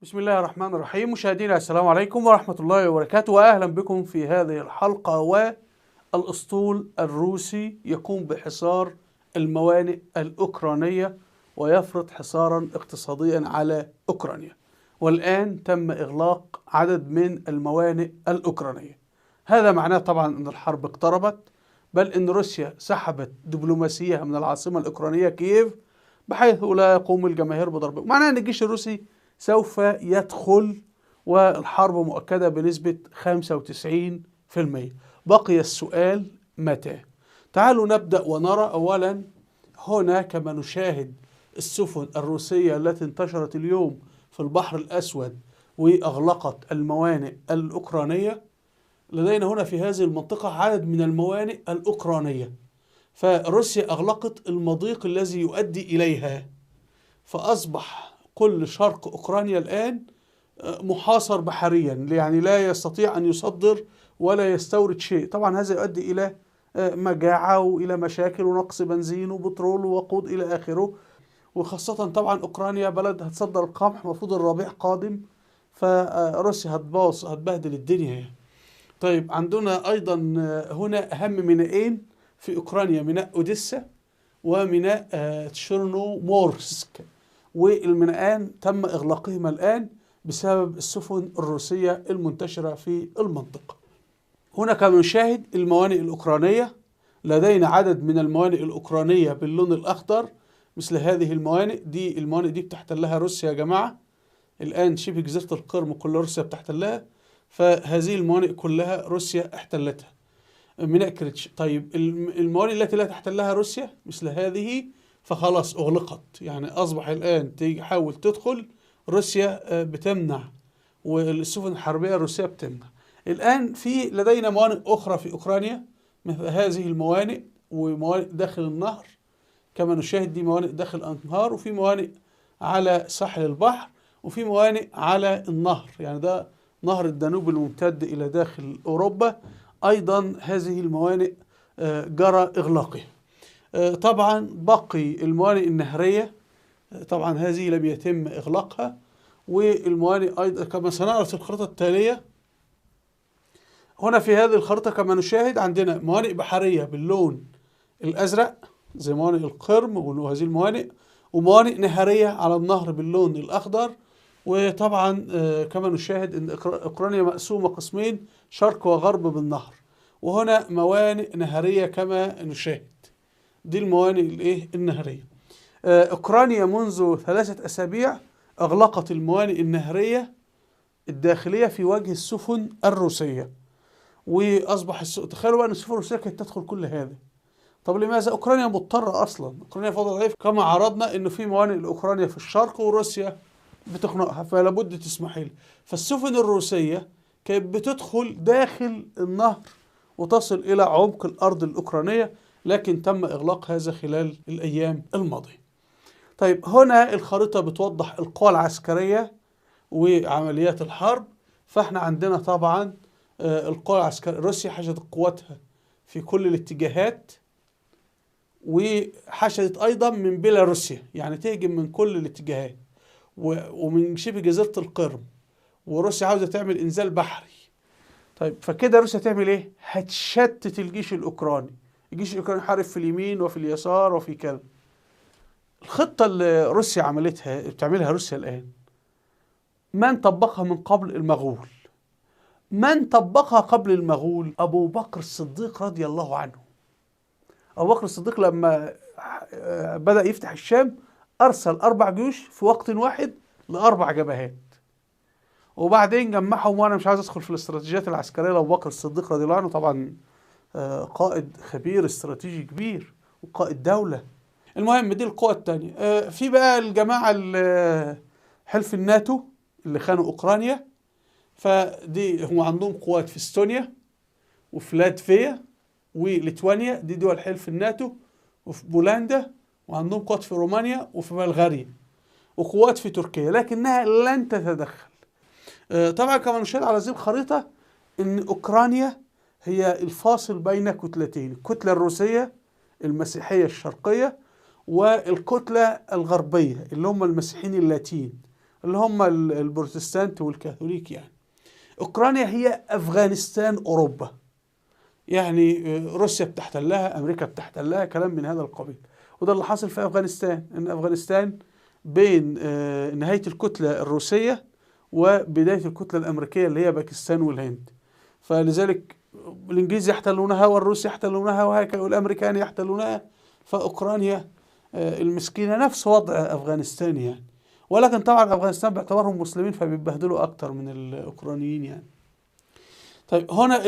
بسم الله الرحمن الرحيم. مشاهدينا السلام عليكم ورحمة الله وبركاته، وأهلا بكم في هذه الحلقة. والأسطول الروسي يقوم بحصار الموانئ الأوكرانية ويفرض حصارا اقتصاديا على أوكرانيا، والآن تم إغلاق عدد من الموانئ الأوكرانية. هذا معناه طبعا أن الحرب اقتربت، بل أن روسيا سحبت دبلوماسيها من العاصمة الأوكرانية كييف، بحيث لا يقوم الجماهير بضربه. معناه أن الجيش الروسي سوف يدخل والحرب مؤكدة بنسبة 95%. بقي السؤال متى؟ تعالوا نبدأ ونرى. أولا، هنا كما نشاهد السفن الروسية التي انتشرت اليوم في البحر الأسود وأغلقت الموانئ الأوكرانية. لدينا هنا في هذه المنطقة عدد من الموانئ الأوكرانية، فروسيا أغلقت المضيق الذي يؤدي إليها، فأصبح كل شرق أوكرانيا الآن محاصر بحريا، يعني لا يستطيع أن يصدر ولا يستورد شيء. طبعا هذا يؤدي إلى مجاعة وإلى مشاكل ونقص بنزين وبترول ووقود إلى آخره. وخاصة طبعا أوكرانيا بلد هتصدر القمح، المفروض الربيع قادم، فروسيا هتبهدل الدنيا يعني. طيب، عندنا أيضا هنا أهم ميناءين في أوكرانيا: ميناء أوديسا وميناء تشيرنومورسك، والميناءان تم إغلاقهما الآن بسبب السفن الروسية المنتشرة في المنطقة. هنا كما نشاهد الموانئ الأوكرانية، لدينا عدد من الموانئ الأوكرانية باللون الأخضر مثل هذه الموانئ دي. الموانئ دي بتحتلها روسيا يا جماعة، الآن شبه جزيرة القرم كلها روسيا بتحتلها، فهذه الموانئ كلها روسيا احتلتها. ميناء كريتش. طيب، الموانئ التي لا تحتلها روسيا مثل هذه فخلاص أغلقت، يعني أصبح الآن تحاول تدخل روسيا بتمنع، والسفن الحربية الروسية بتمنع. الآن لدينا موانئ أخرى في أوكرانيا مثل هذه الموانئ، وموانئ داخل النهر كما نشاهد. دي موانئ داخل الأنهار، وفي موانئ على ساحل البحر، وفي موانئ على النهر، يعني ده نهر الدانوب الممتد إلى داخل أوروبا. أيضا هذه الموانئ جرى إغلاقها. طبعا بقي الموانئ النهرية، طبعا هذه لم يتم إغلاقها. والموانئ أيضا كما سنرى في الخريطة التالية. هنا في هذه الخريطة كما نشاهد عندنا موانئ بحرية باللون الأزرق زي موانئ القرم وهذه الموانئ، وموانئ نهرية على النهر باللون الأخضر. وطبعا كما نشاهد أن أوكرانيا مقسومة قسمين، شرق وغرب بالنهر، وهنا موانئ نهرية كما نشاهد. دي الموانئ النهرية. أوكرانيا منذ 3 أسابيع أغلقت الموانئ النهرية الداخلية في وجه السفن الروسية، وأصبح تخيلوا بقى أن السفن الروسية كانت تدخل كل هذا. طب لماذا؟ أوكرانيا مضطرة أصلا، أوكرانيا فوضى ضعيف كما عرضنا، إنه في موانئ لأوكرانيا في الشرق وروسيا بتخنقها، فلا بد تسمح لها. فالسفن الروسية كانت بتدخل داخل النهر وتصل إلى عمق الأرض الأوكرانية، لكن تم إغلاق هذا خلال الأيام الماضية. طيب، هنا الخريطة بتوضح القوى العسكرية وعمليات الحرب. فاحنا عندنا طبعا القوى العسكرية، روسيا حشدت قواتها في كل الاتجاهات، وحشدت أيضا من بيلاروسيا، يعني تهجم من كل الاتجاهات ومن شبه جزيرة القرم، وروسيا عاوزة تعمل إنزال بحري. طيب، فكده روسيا تعمل إيه؟ هتشتت الجيش الأوكراني. الجيش الأوكراني حارب في اليمين وفي اليسار وفي كذا. الخطة اللي روسيا بتعملها روسيا الآن، من طبقها من قبل؟ المغول. من طبقها قبل المغول؟ أبو بكر الصديق رضي الله عنه. أبو بكر الصديق لما بدأ يفتح الشام أرسل 4 جيوش في وقت واحد ل4 جبهات، وبعدين جمعهم. وأنا مش عايز أدخل في الاستراتيجيات العسكرية لأبو بكر الصديق رضي الله عنه، طبعا قائد خبير استراتيجي كبير وقائد دولة. المهم، دي القوة الثانية. في بقى الجماعة حلف الناتو اللي خانوا أوكرانيا، فدي هم عندهم قوات في استونيا وفي لاتفيا وليتوانيا، دي دول حلف الناتو، وفي بولندا، وعندهم قوات في رومانيا وفي بلغاريا، وقوات في تركيا، لكنها لن تتدخل. طبعا كما نشاهد على هذه الخريطة ان أوكرانيا هي الفاصل بين كتلتين: الكتلة الروسية المسيحية الشرقية، والكتلة الغربية اللي هم المسيحيين اللاتين اللي هم البروتستانت والكاثوليك يعني. أوكرانيا هي أفغانستان أوروبا، يعني روسيا بتحتلها، أمريكا بتحتلها، كلام من هذا القبيل. وده اللي حاصل في أفغانستان، إن أفغانستان بين نهاية الكتلة الروسية وبداية الكتلة الأمريكية اللي هي باكستان والهند. فلذلك الإنجليز يحتلونها والروس يحتلونها وهكذا والأمريكان يحتلونها. فأوكرانيا المسكينة نفس وضع أفغانستان يعني، ولكن طبعا أفغانستان باعتبارهم مسلمين فبيبهدلوا أكتر من الأوكرانيين يعني. طيب هنا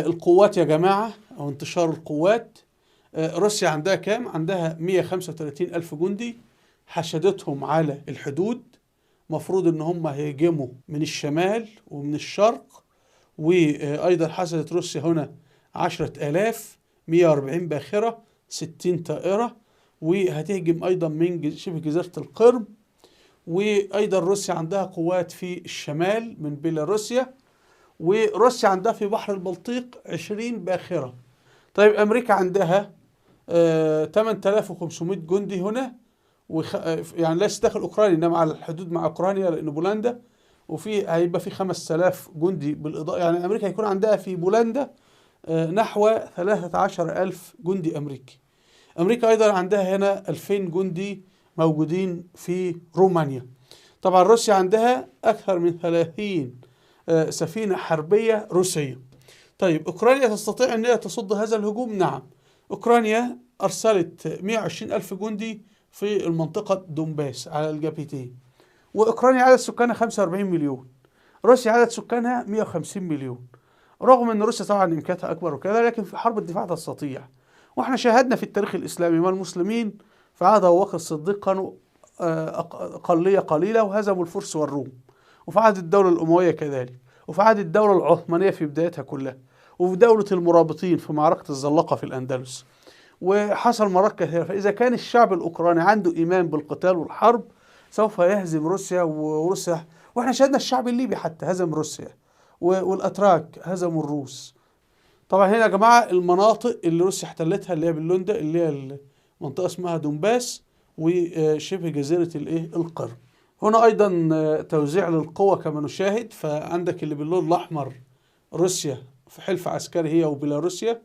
القوات يا جماعة أو انتشار القوات. روسيا عندها كام؟ عندها 135 ألف جندي، حشدتهم على الحدود. مفروض ان هم هيهجموا من الشمال ومن الشرق، وايضا حشدت روسيا هنا 10,000، 140 باخرة، 60 طائرة، وهتهجم ايضا من شبه جزيرة القرم. وايضا روسيا عندها قوات في الشمال من بيلاروسيا، وروسيا عندها في بحر البلطيق 20 باخرة. طيب امريكا عندها 8500 جندي هنا، يعني ليس داخل اوكرانيا انما على الحدود مع اوكرانيا لان بولندا، وفي هيبقى في 5000 جندي بالاضافه. يعني امريكا هيكون عندها في بولندا نحو 13,000 جندي امريكي. امريكا ايضا عندها هنا 2000 جندي موجودين في رومانيا. طبعا روسيا عندها اكثر من 30 سفينه حربيه روسيه. طيب اوكرانيا تستطيع ان هي تصد هذا الهجوم؟ نعم. اوكرانيا ارسلت 120,000 جندي في المنطقة دونباس على الجبهتين. وأوكرانيا عدد سكانها 45 مليون، روسيا عدد سكانها 150 مليون. رغم أن روسيا طبعا إمكانياتها أكبر وكذا، لكن في حرب الدفاع تستطيع. وإحنا شاهدنا في التاريخ الإسلامي ما المسلمين في عهد أبو بكر الصديق كانوا أقلية قليلة وهزموا الفرس والروم، وفي عهد الدولة الأموية كذلك، وفي عهد الدولة العثمانية في بدايتها كلها، وفي دولة المرابطين في معركة الزلاقة في الأندلس، وحصل مراكز كثيرة. فإذا كان الشعب الأوكراني عنده إيمان بالقتال والحرب سوف يهزم روسيا. وروسيا، وإحنا شاهدنا الشعب الليبي حتى هزم روسيا، والأتراك هزموا الروس. طبعا هنا يا جماعة المناطق اللي روسيا احتلتها اللي هي باللون ده، اللي هي المنطقة اسمها دونباس وشبه جزيرة القرم. هنا أيضا توزيع للقوة كما نشاهد. فعندك اللي باللون الأحمر روسيا في حلف عسكري هي وبيلاروسيا،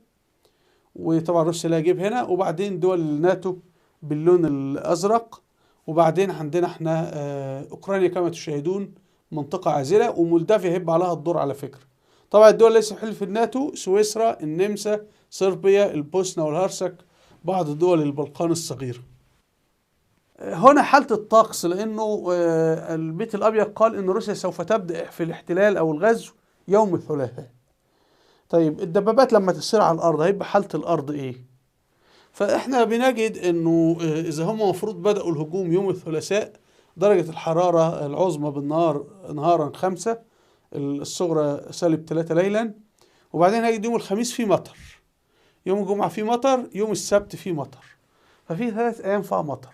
وطبعا روسيا لا يجيب هنا، وبعدين دول الناتو باللون الازرق، وبعدين عندنا احنا اوكرانيا كما تشاهدون منطقه عازله، ومولدافيا هيبقى عليها الدور على فكره. طبعا الدول ليس حلف الناتو سويسرا، النمسا، صربيا، البوسنه والهرسك، بعض دول البلقان الصغيره. هنا حالة الطقس، لأنه البيت الأبيض قال أن روسيا سوف تبدأ في الاحتلال أو الغزو يوم الثلاثاء. طيب الدبابات لما تسير على الأرض هيبقى حالة الأرض إيه؟ فإحنا بنجد إنه إذا هم المفروض بدأوا الهجوم يوم الثلاثاء، درجة الحرارة العظمى بالنهار نهارا 5، الصغرى -3 ليلا، وبعدين هيجي يوم الخميس فيه مطر، يوم الجمعة فيه مطر، يوم السبت فيه مطر، ففي 3 أيام فيها مطر.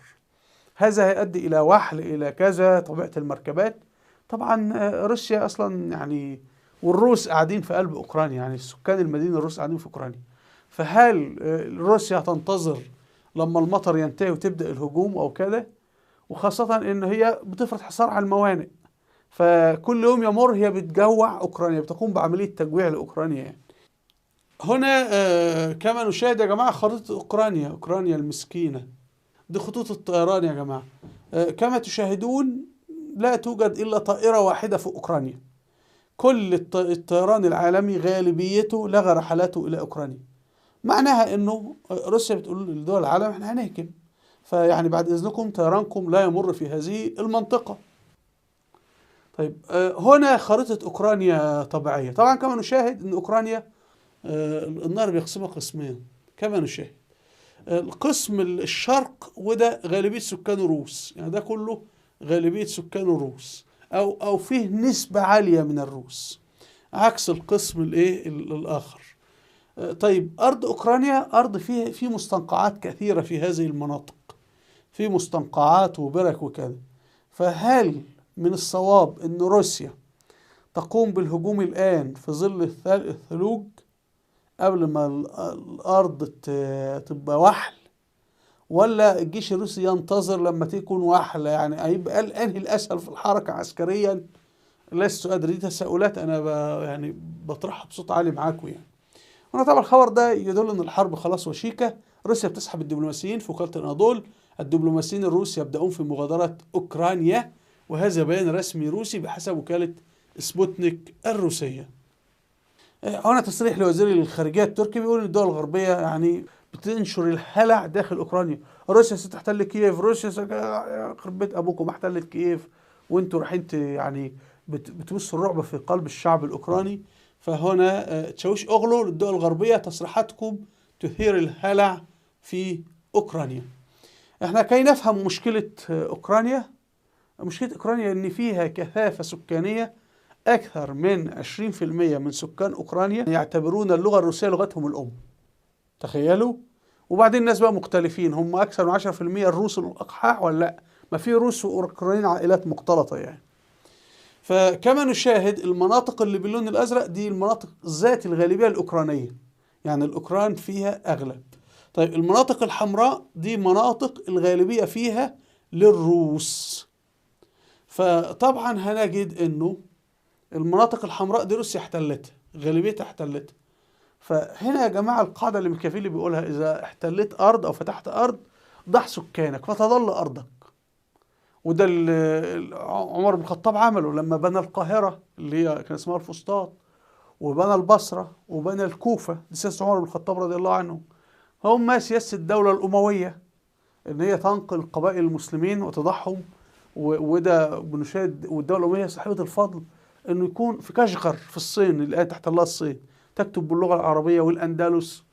هذا هيؤدي إلى وحل، إلى كذا، طبيعة المركبات. طبعا روسيا أصلا يعني، والروس قاعدين في قلب أوكرانيا، يعني سكان المدينة الروس قاعدين في أوكرانيا. فهل روسيا هتنتظر لما المطر ينتهي وتبدأ الهجوم أو كذا؟ وخاصة إن هي بتفرض حصار على الموانئ، فكل يوم يمر هي بتجوع أوكرانيا، بتقوم بعملية تجويع لأوكرانيا يعني. هنا كما نشاهد يا جماعة خريطة أوكرانيا، أوكرانيا المسكينة. دي خطوط الطيران يا جماعة. كما تشاهدون لا توجد إلا طائرة واحدة في أوكرانيا. كل الطيران العالمي غالبيته لغى رحلاته إلى أوكرانيا. معناها أنه روسيا بتقول لدول العالم احنا هنهجم، فيعني بعد إذنكم طيرانكم لا يمر في هذه المنطقة. طيب هنا خريطة أوكرانيا طبيعية. طبعا كما نشاهد أن أوكرانيا النهر بيقسمها قسمين كما نشاهد. القسم الشرق وده غالبية سكانه روس، يعني ده كله غالبية سكانه روس أو فيه نسبة عالية من الروس، عكس القسم الآخر. طيب أرض أوكرانيا أرض فيه مستنقعات كثيرة في هذه المناطق، في مستنقعات وبرك وكذا. فهل من الصواب أن روسيا تقوم بالهجوم الآن في ظل الثلوج قبل ما الأرض تبقى وحل ولا الجيش الروسي ينتظر لما تكون واحدة؟ يعني هيبقى أنهي الأسهل في الحركة عسكريا؟ لست أدري، دي تساؤلات أنا يعني بطرحها بصوت عالي معاكم يعني. هنا طبعا الخبر ده يدل أن الحرب خلاص وشيكة. روسيا بتسحب الدبلوماسيين في وكالة الأناضول. الدبلوماسيين الروس يبدأون في مغادرة أوكرانيا، وهذا بيان رسمي روسي بحسب وكالة سبوتنيك الروسية. هنا تصريح لوزير الخارجية التركي بيقول ان الدول الغربية يعني بتنشر الهلع داخل اوكرانيا. روسيا ستحتل كييف، روسيا يخرب بيت ابوكم احتلت كييف وانتوا رايحين يعني بتبثوا الرعب في قلب الشعب الاوكراني. فهنا تشاويش اوغلو للدول الغربية: تصريحاتكم تثير الهلع في اوكرانيا. احنا كي نفهم مشكلة اوكرانيا، مشكلة اوكرانيا ان فيها كثافة سكانية. أكثر من 20% من سكان أوكرانيا يعتبرون اللغة الروسية لغتهم الأم. تخيلوا. وبعدين الناس بقى مختلفين، هم أكثر من 10% الروس الأقحاح ولا لأ؟ ما في روس وأوكرانيين عائلات مختلطة يعني. فكما نشاهد المناطق اللي باللون الأزرق دي المناطق ذات الغالبية الأوكرانية، يعني الأوكران فيها أغلب. طيب المناطق الحمراء دي مناطق الغالبية فيها للروس. فطبعا هنجد أنه المناطق الحمراء دي روسيا احتلتها، غالبيتها احتلتها. فهنا يا جماعة القاعدة اللي ميكافيلي بيقولها: إذا احتليت أرض أو فتحت أرض ضع سكانك فتظل أرضك. وده اللي عمر بن الخطاب عمله لما بنى القاهرة اللي هي كان اسمها الفسطاط، وبنى البصرة وبنى الكوفة. دي سياسة عمر بن الخطاب رضي الله عنه. هم سياسة الدولة الأموية إن هي تنقل قبائل المسلمين وتضعهم، وده بنشاهد. والدولة الأموية صاحبة الفضل انه يكون في كشغر في الصين، الآن تحت الله الصين تكتب باللغة العربية، والأندلس،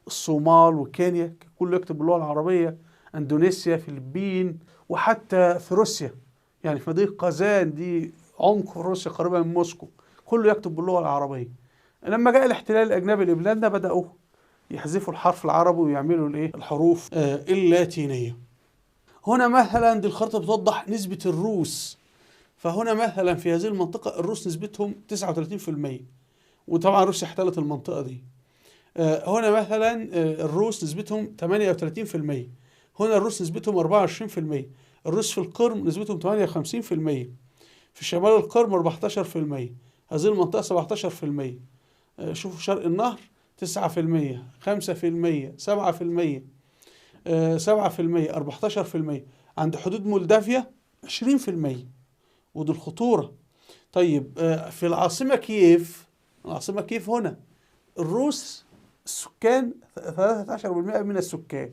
الصومال وكينيا كله يكتب باللغة العربية، أندونيسيا، فلبين، وحتى في روسيا يعني في مدينة قازان دي عمق في روسيا قريبة من موسكو كله يكتب باللغة العربية. لما جاء الاحتلال الأجنبي لبلادنا بدأوا يحذفوا الحرف العربي ويعملوا الحروف اللاتينية. هنا مثلا دي الخريطة بتوضح نسبة الروس. فهنا مثلا في هذه المنطقة الروس نسبتهم 39%، وطبعا روسيا احتلت المنطقة دي. هنا مثلا الروس نسبتهم 38%، هنا الروس نسبتهم 24%. الروس في القرم نسبتهم 58%، في شمال القرم 14%، هذه المنطقة 17%. شوفوا شرق النهر 9%، 5%، 7%، 7%، 14%. عند حدود مولدافيا 20%. ودي الخطورة. طيب في العاصمة كييف، العاصمة كييف هنا الروس السكان 13% من السكان.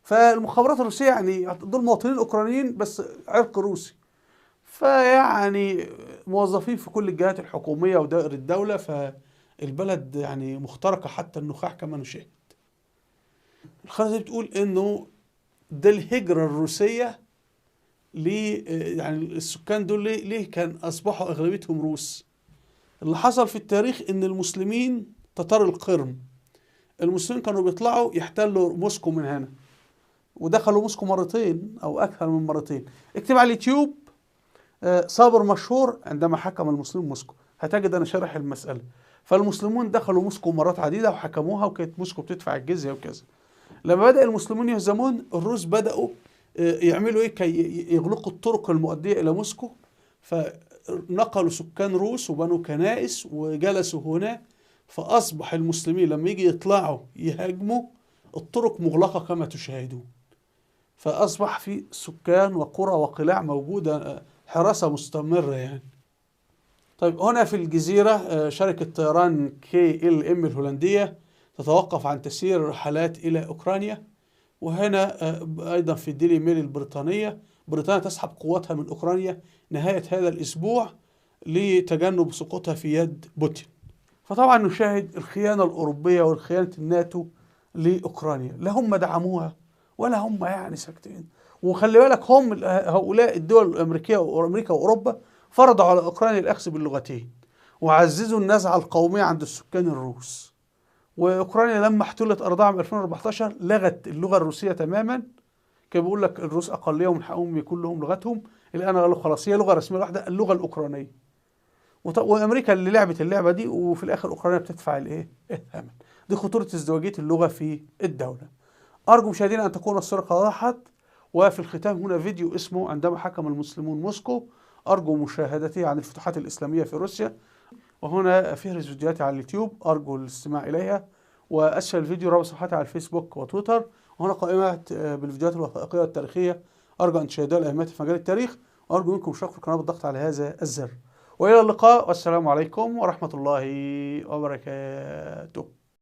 فالمخابرات الروسية يعني دول مواطنين أوكرانيين بس عرق روسي، فيعني موظفين في كل الجهات الحكومية ودائر الدولة. فالبلد يعني مخترقة حتى النخاع كما نشاهد. الخريطة بتقول إنه ده الهجرة الروسية ليه، يعني السكان دول ليه كان أصبحوا أغلبيتهم روس. اللي حصل في التاريخ إن المسلمين تتار القرم، المسلمين كانوا بيطلعوا يحتلوا موسكو من هنا، ودخلوا موسكو مرتين أو أكثر من مرتين. اكتب على اليوتيوب صابر مشهور عندما حكم المسلمين موسكو، هتجد أنا شارح المسألة. فالمسلمون دخلوا موسكو مرات عديدة وحكموها، وكانت موسكو بتدفع الجزية وكذا. لما بدأ المسلمون يهزمون الروس بدأوا يعملوا ايه كي يغلقوا الطرق المؤدية إلى موسكو. فنقلوا سكان روس وبنوا كنائس وجلسوا هنا. فأصبح المسلمين لما يجي يطلعوا يهاجموا الطرق مغلقة كما تشاهدون. فأصبح في سكان وقرى وقلاع موجودة، حراسة مستمرة يعني. طيب هنا في الجزيرة شركة طيران KLM الهولندية تتوقف عن تسيير الرحلات إلى أوكرانيا. وهنا أيضا في الديلي ميل البريطانية، بريطانيا تسحب قواتها من أوكرانيا نهاية هذا الأسبوع لتجنب سقوطها في يد بوتين. فطبعا نشاهد الخيانة الأوروبية والخيانة الناتو لأوكرانيا، لا هم دعموها ولا هم يعني ساكتين. وخلي بالك هم هؤلاء الدول الأمريكية وأمريكا وأوروبا فرضوا على أوكرانيا الأخذ باللغتين وعززوا النزعة القومية عند السكان الروس. وأوكرانيا لما احتلت أرضها عام 2014 لغت اللغة الروسية تماما. كان بيقول لك الروس أقلية ومن حقهم يكون لهم لغتهم، الآن قالوا خلاص هي لغة رسمية واحدة، اللغة الأوكرانية. وأمريكا اللي لعبت اللعبة دي، وفي الآخر أوكرانيا بتدفع الثمن. دي خطورة ازدواجية اللغة في الدولة. أرجو مشاهدينا أن تكون الصورة وضحت. وفي الختام هنا فيديو اسمه عندما حكم المسلمون موسكو، أرجو مشاهدته عن الفتوحات الإسلامية في روسيا. وهنا فهرس فيديوهاتي على اليوتيوب، أرجو الاستماع إليها. وأسفل الفيديو رابط صفحاتي على الفيسبوك وتويتر. وهنا قائمة بالفيديوهات الوثائقية والتاريخية، أرجو أن تشاهدوها لأهميتها في مجال التاريخ. وأرجو منكم الاشتراك في القناة بالضغط على هذا الزر. وإلى اللقاء، والسلام عليكم ورحمة الله وبركاته.